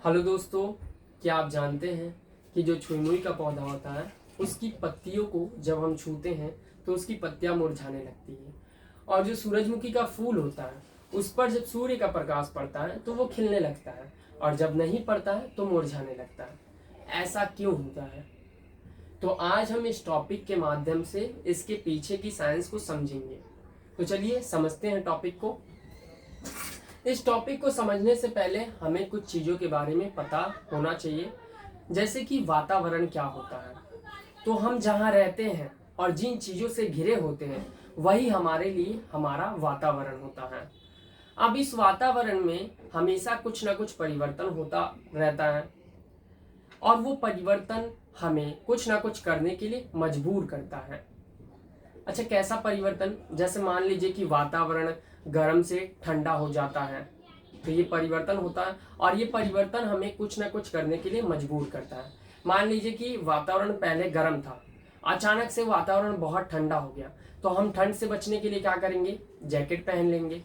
Hello दोस्तों, क्या आप जानते हैं कि जो छुई-मुई का पौधा होता है उसकी पत्तियों को जब हम छूते हैं तो उसकी पत्तियां मुरझाने लगती हैं। और जो सूरजमुखी का फूल होता है उस पर जब सूर्य का प्रकाश पड़ता है तो वो खिलने लगता है, और जब नहीं पड़ता है तो मुरझाने लगता है। ऐसा क्यों होता है? तो आज हम इस टॉपिक के माध्यम से इसके पीछे की साइंस को समझेंगे। तो चलिए समझते हैं टॉपिक को। इस टॉपिक को समझने से पहले हमें कुछ चीज़ों के बारे में पता होना चाहिए, जैसे कि वातावरण क्या होता है। तो हम जहाँ रहते हैं और जिन चीज़ों से घिरे होते हैं वही हमारे लिए हमारा वातावरण होता है। अब इस वातावरण में हमेशा कुछ ना कुछ परिवर्तन होता रहता है, और वो परिवर्तन हमें कुछ ना कुछ करने के लिए मजबूर करता है। अच्छा, कैसा परिवर्तन? जैसे मान लीजिए कि वातावरण गर्म से ठंडा हो जाता है, तो ये परिवर्तन होता है, और ये परिवर्तन हमें कुछ ना कुछ करने के लिए मजबूर करता है। मान लीजिए कि वातावरण पहले गर्म था, अचानक से वातावरण बहुत ठंडा हो गया, तो हम ठंड से बचने के लिए क्या करेंगे? जैकेट पहन लेंगे।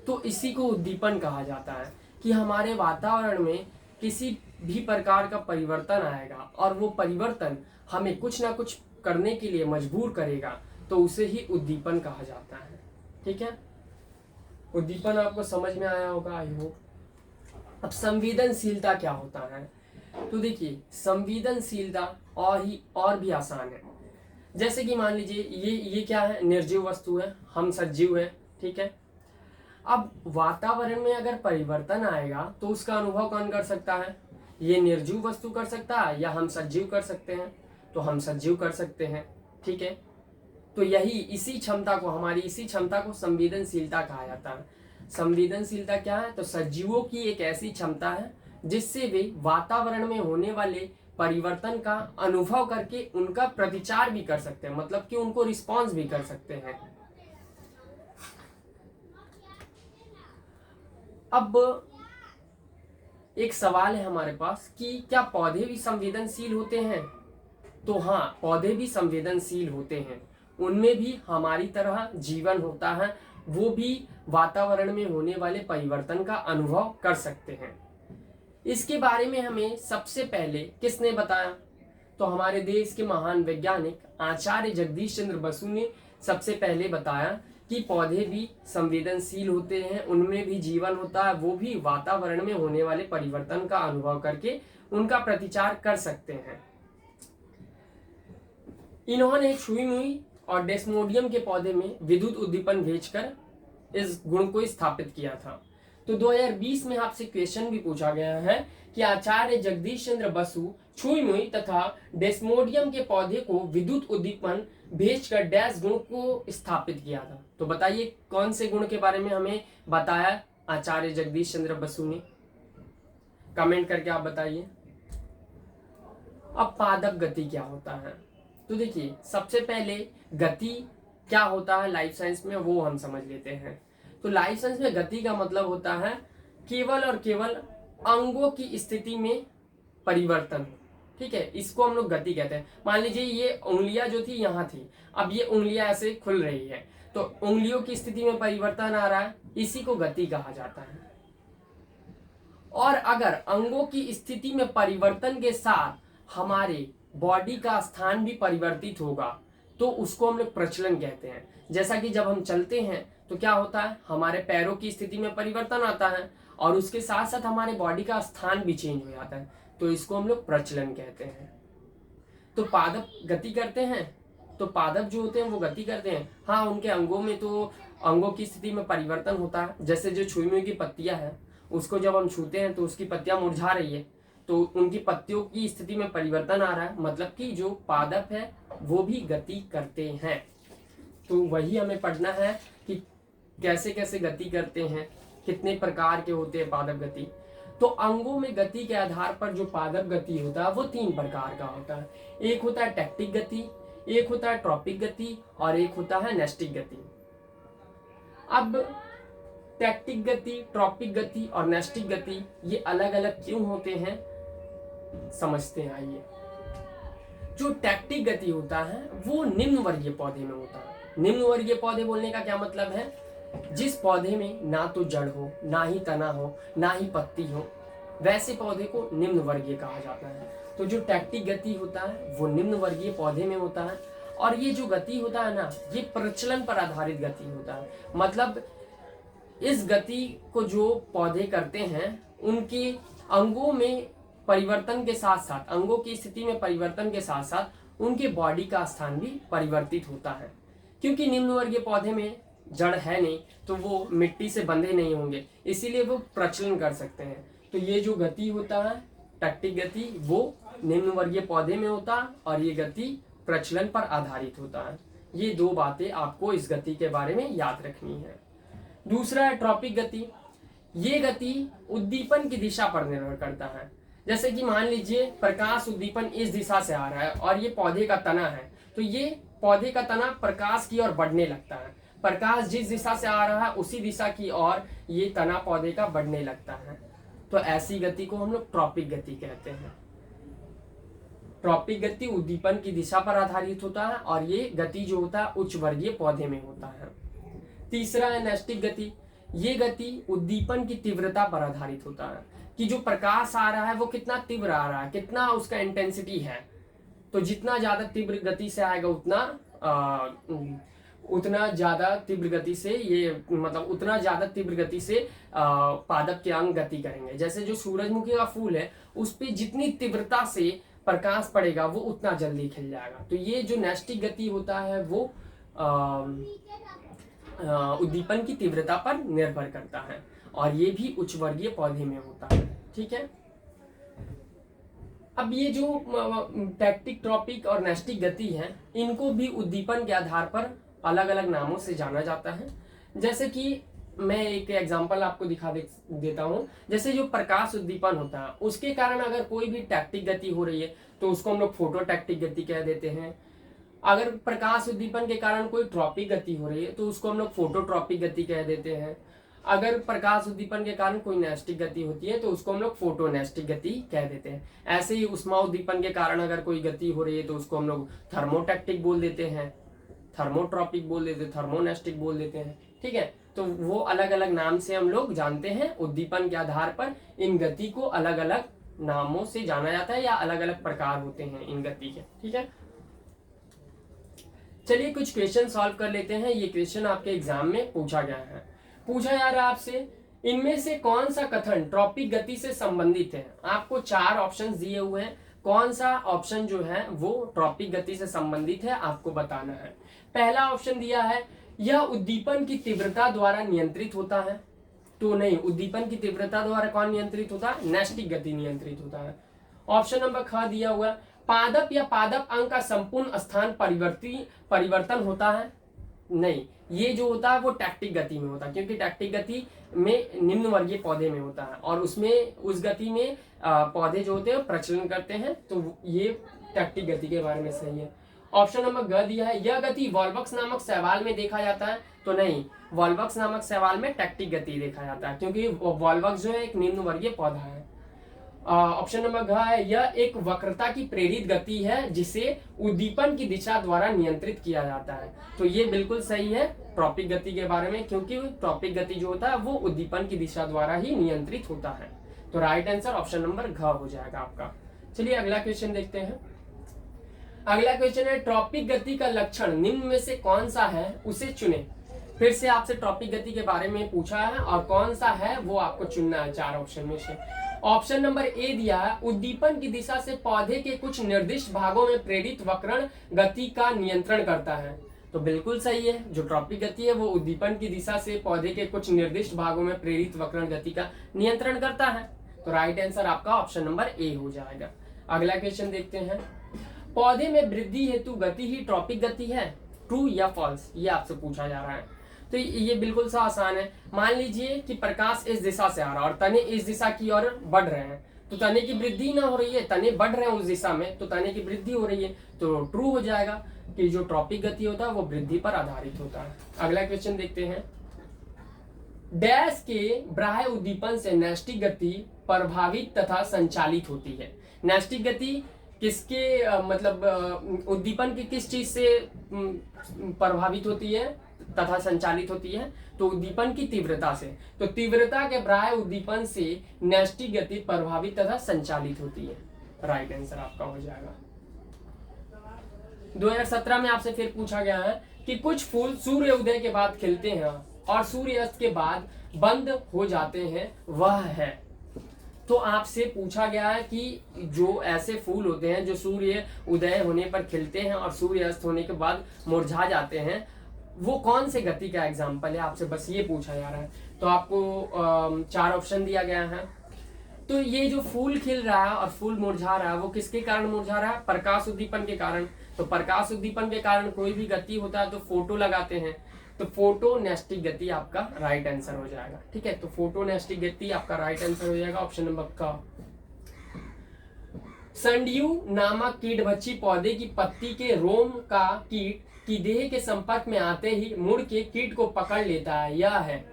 तो इसी को उद्दीपन कहा जाता है कि हमारे वातावरण में किसी भी प्रकार का परिवर्तन आएगा और वो परिवर्तन हमें कुछ ना कुछ करने के लिए मजबूर करेगा, तो उसे ही उद्दीपन कहा जाता है। ठीक है, उद्दीपन आपको समझ में आया होगा, आई होप। अब संवेदनशीलता क्या होता है? तो देखिए, संवेदनशीलता और भी आसान है। जैसे कि मान लीजिए ये क्या है? निर्जीव वस्तु है, हम सजीव है। ठीक है, अब वातावरण में अगर परिवर्तन आएगा तो उसका अनुभव कौन कर सकता है? ये निर्जीव वस्तु कर सकता है या हम सजीव कर सकते हैं? तो हम सजीव कर सकते हैं। ठीक है, तो इसी क्षमता को, हमारी इसी क्षमता को संवेदनशीलता कहा जाता है। संवेदनशीलता क्या है? तो सजीवों की एक ऐसी क्षमता है जिससे वे वातावरण में होने वाले परिवर्तन का अनुभव करके उनका प्रतिचार भी कर सकते हैं, मतलब कि उनको रिस्पॉन्स भी कर सकते हैं। अब एक सवाल है हमारे पास कि क्या पौधे भी संवेदनशील होते हैं? तो हाँ, पौधे भी संवेदनशील होते हैं, उनमें भी हमारी तरह जीवन होता है। वो भी वातावरण में होने वाले परिवर्तन का अनुभव कर सकते हैं। इसके बारे में हमें सबसे पहले किसने बताया? तो हमारे देश के महान वैज्ञानिक आचार्य जगदीश चंद्र बसु ने सबसे पहले बताया कि पौधे भी संवेदनशील होते हैं, उनमें भी जीवन होता है, वो भी वातावरण में होने वाले परिवर्तन का अनुभव करके उनका प्रतिचार कर सकते हैं। इन्होंने छुई मुई और डेस्मोडियम के पौधे में विद्युत उद्दीपन भेजकर इस गुण को स्थापित किया था। तो 2020 में आपसे क्वेश्चन भी पूछा गया है कि आचार्य जगदीश चंद्र बसु छुई मुई तथा डेस्मोडियम के पौधे को विद्युत उद्दीपन भेजकर डैश गुण को स्थापित किया था। तो बताइए कौन से गुण के बारे में हमें बताया आचार्य जगदीश चंद्र बसु ने? कमेंट करके आप बताइए। अब पादप गति क्या होता है? तो देखिए, सबसे पहले गति क्या होता है लाइफ साइंस में वो हम समझ लेते हैं। तो लाइफ साइंस में गति का मतलब होता है केवल और केवल अंगों की स्थिति में परिवर्तन। ठीक है, इसको हम लोग गति कहते हैं। मान लीजिए ये उंगलियां जो थी यहाँ थी, अब ये उंगलियां ऐसे खुल रही है, तो उंगलियों की स्थिति में परिवर्तन आ रहा है, इसी को गति कहा जाता है। और अगर अंगों की स्थिति में परिवर्तन के साथ हमारे बॉडी का स्थान भी परिवर्तित होगा तो उसको हम लोग प्रचलन कहते हैं। जैसा कि जब हम चलते हैं तो क्या होता है? हमारे पैरों की स्थिति में परिवर्तन आता है और उसके साथ साथ हमारे बॉडी का स्थान भी चेंज हो जाता है, तो इसको हम लोग प्रचलन कहते हैं। तो पादप गति करते हैं, तो पादप जो होते हैं वो गति करते हैं। हाँ, उनके अंगों में तो अंगों की स्थिति में परिवर्तन होता है। जैसे जो छुई मुई की पत्तियां हैं, उसको जब हम छूते हैं तो उसकी पत्तियां मुरझा रही है, तो उनकी पत्तियों की स्थिति में परिवर्तन आ रहा है, मतलब कि जो पादप है वो भी गति करते हैं। तो वही हमें पढ़ना है कि कैसे कैसे गति करते हैं, कितने प्रकार के होते हैं पादप गति। तो अंगों में गति के आधार पर जो पादप गति होता है वो 3 प्रकार का होता है। एक होता है टैक्टिक गति, एक होता है ट्रॉपिक गति, और एक होता है नेस्टिक गति। अब टैक्टिक गति, ट्रॉपिक गति और नेस्टिक गति ये अलग अलग क्यों होते हैं समझते हैं, आइए। जो टैक्टिक गति होता है वो निम्न वर्गीय पौधे में होता है। निम्न वर्गीय पौधे बोलने का क्या मतलब है? जिस पौधे में ना तो जड़ हो, ना ही तना हो, ना ही पत्ती हो, वैसे पौधे को निम्न वर्गीय कहा जाता है। तो जो टैक्टिक गति होता है वो निम्न वर्गीय पौधे में होता है, और ये जो गति होता है ना, ये प्रचलन पर आधारित गति होता है। मतलब इस गति को जो पौधे करते हैं उनके अंगों में परिवर्तन के साथ साथ, अंगों की स्थिति में परिवर्तन के साथ साथ उनके बॉडी का स्थान भी परिवर्तित होता है। क्योंकि निम्न वर्गीय पौधे में जड़ है नहीं, तो वो मिट्टी से बंधे नहीं होंगे, इसीलिए वो प्रचलन कर सकते हैं। तो ये जो गति होता है टैक्टिक गति, वो निम्न वर्गीय पौधे में होता है, और ये गति प्रचलन पर आधारित होता है। ये दो बातें आपको इस गति के बारे में याद रखनी है। दूसरा है ट्रॉपिक गति। ये गति उद्दीपन की दिशा पर निर्भर करता है। जैसे कि मान लीजिए प्रकाश उद्दीपन इस दिशा से आ रहा है और ये पौधे का तना है, तो ये पौधे का तना प्रकाश की ओर बढ़ने लगता है। प्रकाश जिस दिशा से आ रहा है उसी दिशा की ओर ये तना पौधे का बढ़ने लगता है। तो ऐसी गति को हम लोग ट्रॉपिक गति कहते हैं। ट्रॉपिक गति उद्दीपन की दिशा पर आधारित होता है, और ये गति जो होता है उच्च वर्गीय पौधे में होता है। तीसरा है नैष्टिक गति। ये गति उद्दीपन की तीव्रता पर आधारित होता है, कि जो प्रकाश आ रहा है वो कितना तीव्र आ रहा है, कितना उसका इंटेंसिटी है। तो जितना ज्यादा तीव्र गति से आएगा उतना ज्यादा तीव्र गति से ये मतलब उतना ज्यादा तीव्र गति से पादप के अंग गति करेंगे। जैसे जो सूरजमुखी का फूल है उस पर जितनी तीव्रता से प्रकाश पड़ेगा वो उतना जल्दी खिल जाएगा। तो ये जो नैष्टिक गति होता है वो उद्दीपन की तीव्रता पर निर्भर करता है, और ये भी उच्च वर्गीय पौधे में होता है। ठीक है। अब ये जो टैक्टिक, ट्रॉपिक और नैष्टिक गति है, इनको भी उद्दीपन के आधार पर अलग अलग नामों से जाना जाता है। जैसे कि मैं एक एग्जांपल आपको दिखा देता हूँ। जैसे जो प्रकाश उद्दीपन होता है उसके कारण अगर कोई भी टैक्टिक गति हो रही है तो उसको हम लोग फोटो टैक्टिक गति कह देते हैं। अगर प्रकाश उद्दीपन के कारण कोई ट्रॉपिक गति हो रही है तो उसको हम लोग फोटोट्रॉपिक गति कह देते हैं। अगर प्रकाश उद्दीपन के कारण कोई नैष्टिक गति होती है तो उसको हम लोग फोटोनैष्टिक गति कह देते हैं। ऐसे ही उष्मा उद्दीपन के कारण अगर कोई गति हो रही है तो उसको हम लोग थर्मोटैक्टिक बोल देते हैं, थर्मोट्रॉपिक बोल देते हैं, थर्मोनैष्टिक बोल देते हैं। ठीक है। तो वो अलग अलग नाम से हम लोग जानते हैं। उद्दीपन के आधार पर इन गति को अलग अलग नामों से जाना जाता है, या अलग अलग प्रकार होते हैं इन गति के। ठीक है। चलिए कुछ क्वेश्चन सॉल्व कर लेते हैं। ये क्वेश्चन आपके एग्जाम में पूछा गया है। पूछा जा रहा है आपसे, इनमें से कौन सा कथन ट्रॉपिक गति से संबंधित है। आपको 4 ऑप्शंस दिए हुए हैं, कौन सा ऑप्शन जो है वो ट्रॉपिक गति से संबंधित है आपको बताना है। पहला ऑप्शन दिया है, यह उद्दीपन की तीव्रता द्वारा नियंत्रित होता है। तो नहीं, उद्दीपन की तीव्रता द्वारा कौन नियंत्रित होता है? नैष्टिक गति नियंत्रित होता है। ऑप्शन नंबर ख दिया हुआ, पादप या पादप अंग का संपूर्ण स्थान परिवर्तन होता है। नहीं, ये जो होता है वो टैक्टिक गति में होता है, क्योंकि टैक्टिक गति में निम्न वर्गीय पौधे में होता है, और उसमें उस गति में पौधे जो होते हैं प्रचलन करते हैं। तो ये टैक्टिक गति के बारे में सही है। ऑप्शन नंबर ग दिया है, यह गति वॉल्वक्स नामक शैवाल में देखा जाता है। तो नहीं, वॉल्वक्स नामक शैवाल में टैक्टिक गति देखा जाता है, क्योंकि वॉल्वक्स जो है एक निम्न वर्गीय पौधा है। ऑप्शन नंबर घ है, यह एक वक्रता की प्रेरित गति है जिसे उद्दीपन की दिशा द्वारा नियंत्रित किया जाता है। तो ये बिल्कुल सही है ट्रॉपिक गति के बारे में, क्योंकि ट्रॉपिक गति जो होता है वो उद्दीपन की दिशा द्वारा ही नियंत्रित होता है। तो राइट आंसर ऑप्शन नंबर घ हो जाएगा आपका। चलिए अगला क्वेश्चन देखते हैं। अगला क्वेश्चन है, ट्रॉपिक गति का लक्षण निम्न में से कौन सा है उसे चुने। फिर से आपसे ट्रॉपिक गति के बारे में पूछा है, और कौन सा है वो आपको चुनना है 4 ऑप्शन में से। ऑप्शन नंबर ए दिया है, उद्दीपन की दिशा से पौधे के कुछ निर्दिष्ट भागों में प्रेरित वक्रण गति का नियंत्रण करता है। तो बिल्कुल सही है, जो ट्रॉपिक गति है वो उद्दीपन की दिशा से पौधे के कुछ निर्दिष्ट भागों में प्रेरित वक्रण गति का नियंत्रण करता है। तो राइट आंसर आपका ऑप्शन नंबर ए हो जाएगा। अगला क्वेश्चन देखते हैं, पौधे में वृद्धि हेतु गति ही ट्रॉपिक गति है, ट्रू या फॉल्स, ये आपसे पूछा जा रहा है। तो ये बिल्कुल सा आसान है। मान लीजिए कि प्रकाश इस दिशा से आ रहा है और तने इस दिशा की ओर बढ़ रहे हैं, तो तने की वृद्धि ना हो रही है, तने बढ़ रहे हैं उस दिशा में, तो तने की वृद्धि हो रही है। तो ट्रू हो जाएगा कि जो ट्रॉपिक गति होता है वो वृद्धि पर आधारित होता है। अगला क्वेश्चन देखते हैं, डैश के बाह्य उद्दीपन से नैष्टिक गति प्रभावित तथा संचालित होती है। नैष्टिक गति किसके मतलब उद्दीपन की किस चीज से प्रभावित होती है? तथा संचालित होती है? तो उद्दीपन की तीव्रता से। तो तीव्रता के बराबर उद्दीपन से न्यष्टि गति प्रभावित तथा संचालित होती है। राइट आंसर आपका हो जाएगा। 2017 में आपसे फिर पूछा गया है कि कुछ फूल सूर्य उदय के बाद खिलते हैं और सूर्यास्त के बाद बंद हो जाते हैं, वह है। तो आपसे पूछा गया है कि जो ऐसे फूल होते हैं जो सूर्य उदय होने पर खिलते हैं और सूर्य अस्त होने के बाद मुरझा जाते हैं, वो कौन से गति का एग्जाम्पल है, आपसे बस ये पूछा जा रहा है। तो आपको 4 ऑप्शन दिया गया है। तो ये जो फूल खिल रहा है और फूल मुरझा रहा है, वो किसके कारण मुरझा रहा है? प्रकाश उद्दीपन के कारण। तो प्रकाश उद्दीपन के कारण कोई भी गति होता है तो फोटो लगाते हैं, तो फोटोनेस्टिक गति आपका राइट आंसर हो जाएगा। ठीक है, तो फोटोनेस्टिक गति आपका राइट आंसर हो जाएगा ऑप्शन नंबर का। संडियू नामक कीटभक्षी पौधे की पत्ती के रोम का कीट की देह के संपर्क में आते ही मुड़ के कीट को पकड़ लेता है, यह है।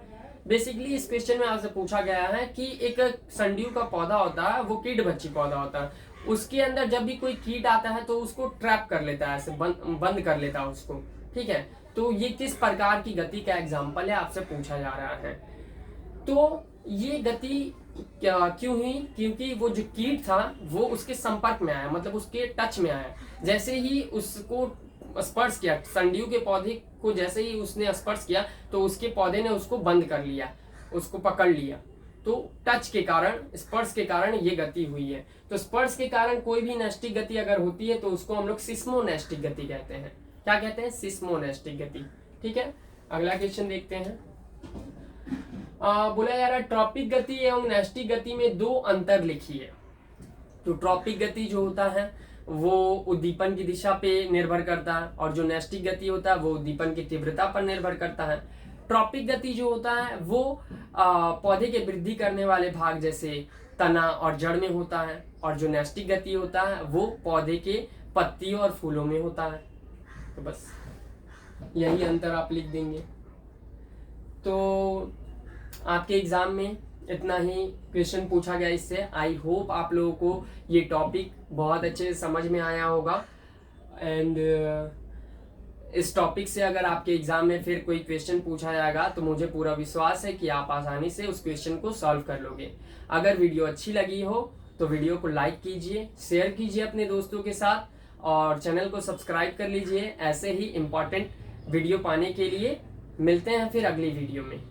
बेसिकली इस क्वेश्चन में आपसे पूछा गया है कि एक संडियू का पौधा होता है, वो कीटभक्षी पौधा होता है, उसके अंदर जब भी कोई कीट आता है तो उसको ट्रैप कर लेता है, ऐसे बंद कर लेता है उसको। ठीक है, तो ये किस प्रकार की गति का एग्जाम्पल है, आपसे पूछा जा रहा है। तो ये गति क्यों हुई? क्योंकि वो जो कीट था वो उसके संपर्क में आया, मतलब उसके टच में आया। जैसे ही उसको स्पर्श किया, संडियू के पौधे को जैसे ही उसने स्पर्श किया तो उसके पौधे ने उसको बंद कर लिया, उसको पकड़ लिया। तो टच के कारण, स्पर्श के कारण ये गति हुई है। तो स्पर्श के कारण कोई भी नैस्टिक गति अगर होती है तो उसको हम लोग सिस्मोनेस्टिक गति कहते हैं। क्या कहते हैं? सिस्मोनेस्टिक गति। ठीक है, अगला क्वेश्चन देखते हैं। बोला जा रहा है ट्रॉपिक गति एवं नैस्टिक गति में 2 अंतर लिखिए। तो ट्रॉपिक गति जो होता है वो उद्दीपन की दिशा पे निर्भर करता है, और जो नैस्टिक गति होता है वो उद्दीपन की तीव्रता पर निर्भर करता है। ट्रॉपिक गति जो होता है वो पौधे के वृद्धि करने वाले भाग जैसे तना और जड़ में होता है, और जो नैस्टिक गति होता है वो पौधे के पत्तियों और फूलों में होता है। तो बस यही अंतर आप लिख देंगे। तो आपके एग्जाम में इतना ही क्वेश्चन पूछा गया इससे। आई होप आप लोगों को ये टॉपिक बहुत अच्छे से समझ में आया होगा, एंड इस टॉपिक से अगर आपके एग्जाम में फिर कोई क्वेश्चन पूछा जाएगा तो मुझे पूरा विश्वास है कि आप आसानी से उस क्वेश्चन को सॉल्व कर लोगे। अगर वीडियो अच्छी लगी हो तो वीडियो को लाइक कीजिए, शेयर कीजिए अपने दोस्तों के साथ, और चैनल को सब्सक्राइब कर लीजिए ऐसे ही इम्पोर्टेंट वीडियो पाने के लिए। मिलते हैं फिर अगली वीडियो में।